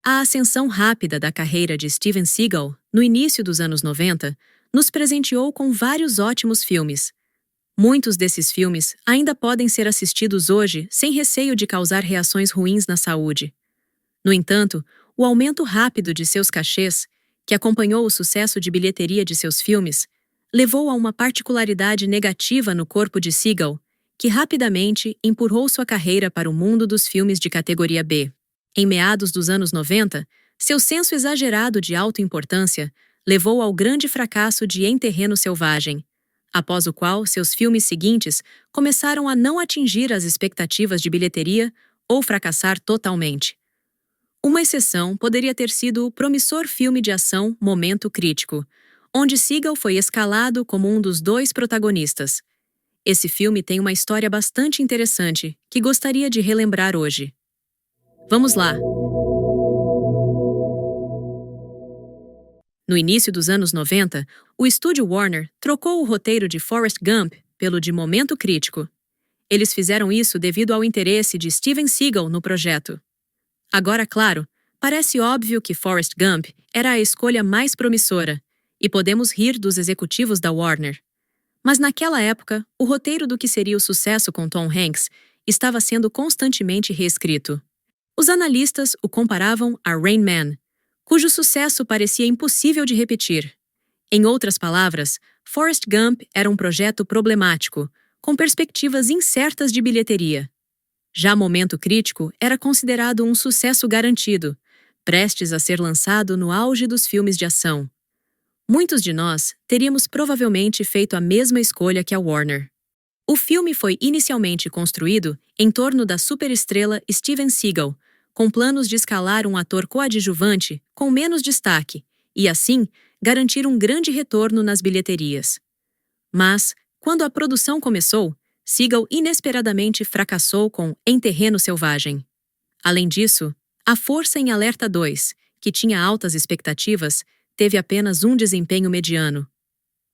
A ascensão rápida da carreira de Steven Seagal, no início dos anos 90, nos presenteou com vários ótimos filmes. Muitos desses filmes ainda podem ser assistidos hoje sem receio de causar reações ruins na saúde. No entanto, o aumento rápido de seus cachês, que acompanhou o sucesso de bilheteria de seus filmes, levou a uma particularidade negativa no corpo de Seagal, que rapidamente empurrou sua carreira para o mundo dos filmes de categoria B. Em meados dos anos 90, seu senso exagerado de autoimportância levou ao grande fracasso de Em Terreno Selvagem, após o qual seus filmes seguintes começaram a não atingir as expectativas de bilheteria ou fracassar totalmente. Uma exceção poderia ter sido o promissor filme de ação Momento Crítico, onde Seagal foi escalado como um dos dois protagonistas. Esse filme tem uma história bastante interessante que gostaria de relembrar hoje. Vamos lá! No início dos anos 90, o estúdio Warner trocou o roteiro de Forrest Gump pelo de Momento Crítico. Eles fizeram isso devido ao interesse de Steven Seagal no projeto. Agora, claro, parece óbvio que Forrest Gump era a escolha mais promissora, e podemos rir dos executivos da Warner. Mas naquela época, o roteiro do que seria o sucesso com Tom Hanks estava sendo constantemente reescrito. Os analistas o comparavam a Rain Man, cujo sucesso parecia impossível de repetir. Em outras palavras, Forrest Gump era um projeto problemático, com perspectivas incertas de bilheteria. Já Momento Crítico era considerado um sucesso garantido, prestes a ser lançado no auge dos filmes de ação. Muitos de nós teríamos provavelmente feito a mesma escolha que a Warner. O filme foi inicialmente construído em torno da superestrela Steven Seagal, com planos de escalar um ator coadjuvante com menos destaque e, assim, garantir um grande retorno nas bilheterias. Mas, quando a produção começou, Seagal inesperadamente fracassou com Em Terreno Selvagem. Além disso, A Força em Alerta 2, que tinha altas expectativas, teve apenas um desempenho mediano.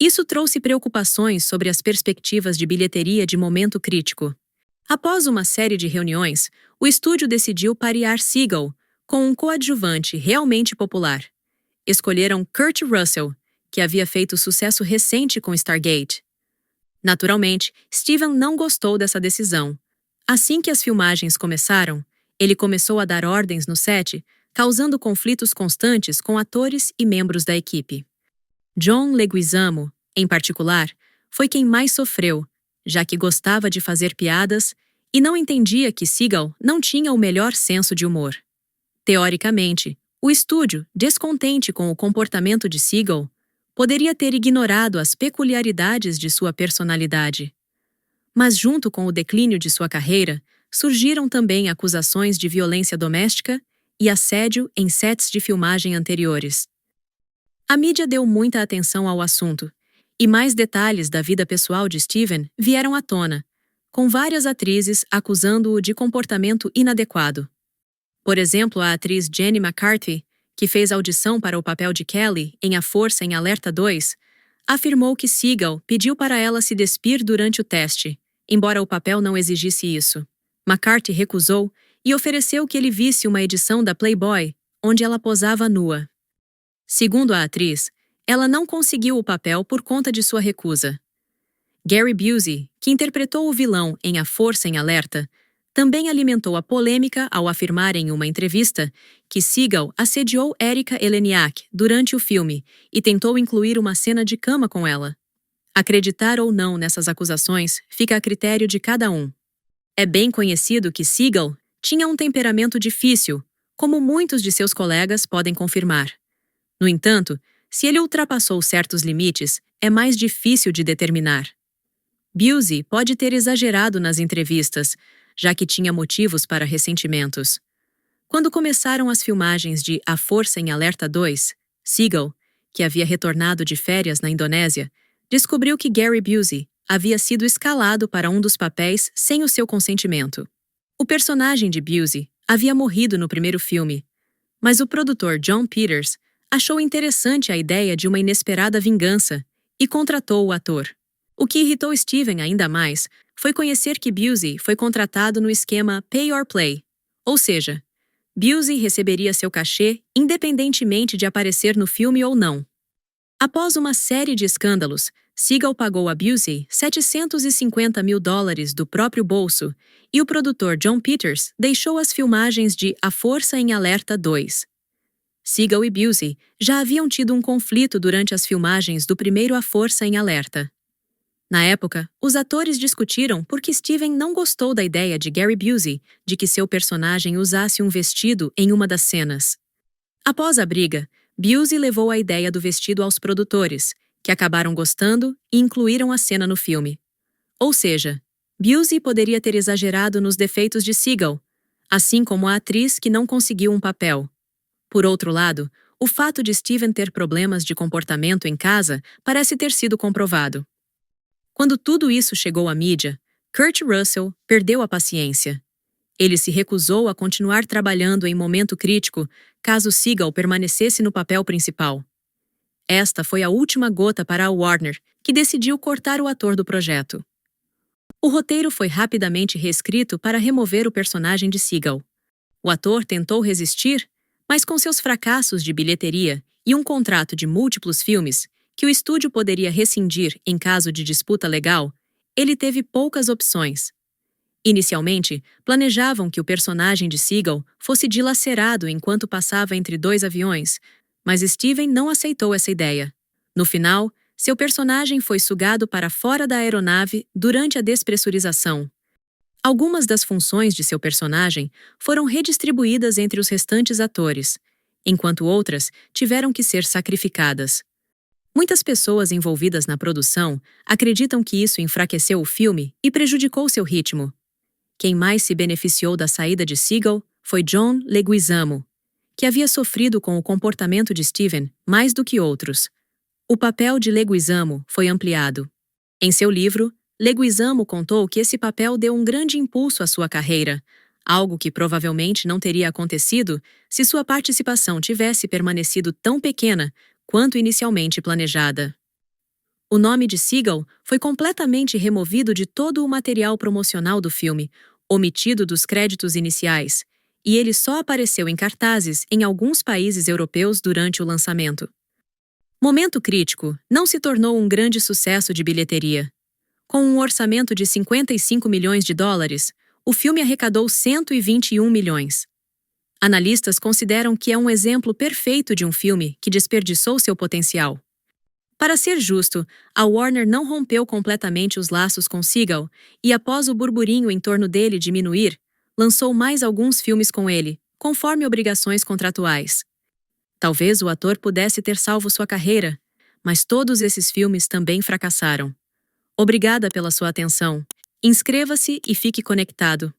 Isso trouxe preocupações sobre as perspectivas de bilheteria de Momento Crítico. Após uma série de reuniões, o estúdio decidiu parear Seagal com um coadjuvante realmente popular. Escolheram Kurt Russell, que havia feito sucesso recente com Stargate. Naturalmente, Steven não gostou dessa decisão. Assim que as filmagens começaram, ele começou a dar ordens no set, causando conflitos constantes com atores e membros da equipe. John Leguizamo, em particular, foi quem mais sofreu, já que gostava de fazer piadas e não entendia que Seagal não tinha o melhor senso de humor. Teoricamente, o estúdio, descontente com o comportamento de Seagal, poderia ter ignorado as peculiaridades de sua personalidade. Mas junto com o declínio de sua carreira, surgiram também acusações de violência doméstica e assédio em sets de filmagem anteriores. A mídia deu muita atenção ao assunto, e mais detalhes da vida pessoal de Steven vieram à tona, com várias atrizes acusando-o de comportamento inadequado. Por exemplo, a atriz Jenny McCarthy, que fez audição para o papel de Kelly em A Força em Alerta 2, afirmou que Seagal pediu para ela se despir durante o teste, embora o papel não exigisse isso. McCarthy recusou e ofereceu que ele visse uma edição da Playboy, onde ela posava nua. Segundo a atriz, ela não conseguiu o papel por conta de sua recusa. Gary Busey, que interpretou o vilão em A Força em Alerta, também alimentou a polêmica ao afirmar em uma entrevista que Seagal assediou Erika Eleniak durante o filme e tentou incluir uma cena de cama com ela. Acreditar ou não nessas acusações fica a critério de cada um. É bem conhecido que Seagal tinha um temperamento difícil, como muitos de seus colegas podem confirmar. No entanto, se ele ultrapassou certos limites, é mais difícil de determinar. Busey pode ter exagerado nas entrevistas, já que tinha motivos para ressentimentos. Quando começaram as filmagens de A Força em Alerta 2, Seagal, que havia retornado de férias na Indonésia, descobriu que Gary Busey havia sido escalado para um dos papéis sem o seu consentimento. O personagem de Busey havia morrido no primeiro filme, mas o produtor John Peters achou interessante a ideia de uma inesperada vingança e contratou o ator. O que irritou Steven ainda mais foi conhecer que Busey foi contratado no esquema Pay or Play, ou seja, Busey receberia seu cachê independentemente de aparecer no filme ou não. Após uma série de escândalos, Seagal pagou a Busey $750 mil do próprio bolso e o produtor John Peters deixou as filmagens de A Força em Alerta 2. Seagal e Busey já haviam tido um conflito durante as filmagens do primeiro A Força em Alerta. Na época, os atores discutiram porque Steven não gostou da ideia de Gary Busey de que seu personagem usasse um vestido em uma das cenas. Após a briga, Busey levou a ideia do vestido aos produtores, que acabaram gostando e incluíram a cena no filme. Ou seja, Busey poderia ter exagerado nos defeitos de Seagal, assim como a atriz que não conseguiu um papel. Por outro lado, o fato de Steven ter problemas de comportamento em casa parece ter sido comprovado. Quando tudo isso chegou à mídia, Kurt Russell perdeu a paciência. Ele se recusou a continuar trabalhando em Momento Crítico caso Seagal permanecesse no papel principal. Esta foi a última gota para a Warner, que decidiu cortar o ator do projeto. O roteiro foi rapidamente reescrito para remover o personagem de Seagal. O ator tentou resistir, mas com seus fracassos de bilheteria e um contrato de múltiplos filmes, que o estúdio poderia rescindir em caso de disputa legal, ele teve poucas opções. Inicialmente, planejavam que o personagem de Seagal fosse dilacerado enquanto passava entre dois aviões, mas Steven não aceitou essa ideia. No final, seu personagem foi sugado para fora da aeronave durante a despressurização. Algumas das funções de seu personagem foram redistribuídas entre os restantes atores, enquanto outras tiveram que ser sacrificadas. Muitas pessoas envolvidas na produção acreditam que isso enfraqueceu o filme e prejudicou seu ritmo. Quem mais se beneficiou da saída de Seagal foi John Leguizamo, que havia sofrido com o comportamento de Steven mais do que outros. O papel de Leguizamo foi ampliado. Em seu livro, Leguizamo contou que esse papel deu um grande impulso à sua carreira, algo que provavelmente não teria acontecido se sua participação tivesse permanecido tão pequena quanto inicialmente planejada. O nome de Seagal foi completamente removido de todo o material promocional do filme, omitido dos créditos iniciais, e ele só apareceu em cartazes em alguns países europeus durante o lançamento. Momento Crítico não se tornou um grande sucesso de bilheteria. Com um orçamento de $55 milhões, o filme arrecadou 121 milhões. Analistas consideram que é um exemplo perfeito de um filme que desperdiçou seu potencial. Para ser justo, a Warner não rompeu completamente os laços com Seagal e, após o burburinho em torno dele diminuir, lançou mais alguns filmes com ele, conforme obrigações contratuais. Talvez o ator pudesse ter salvo sua carreira, mas todos esses filmes também fracassaram. Obrigada pela sua atenção. Inscreva-se e fique conectado.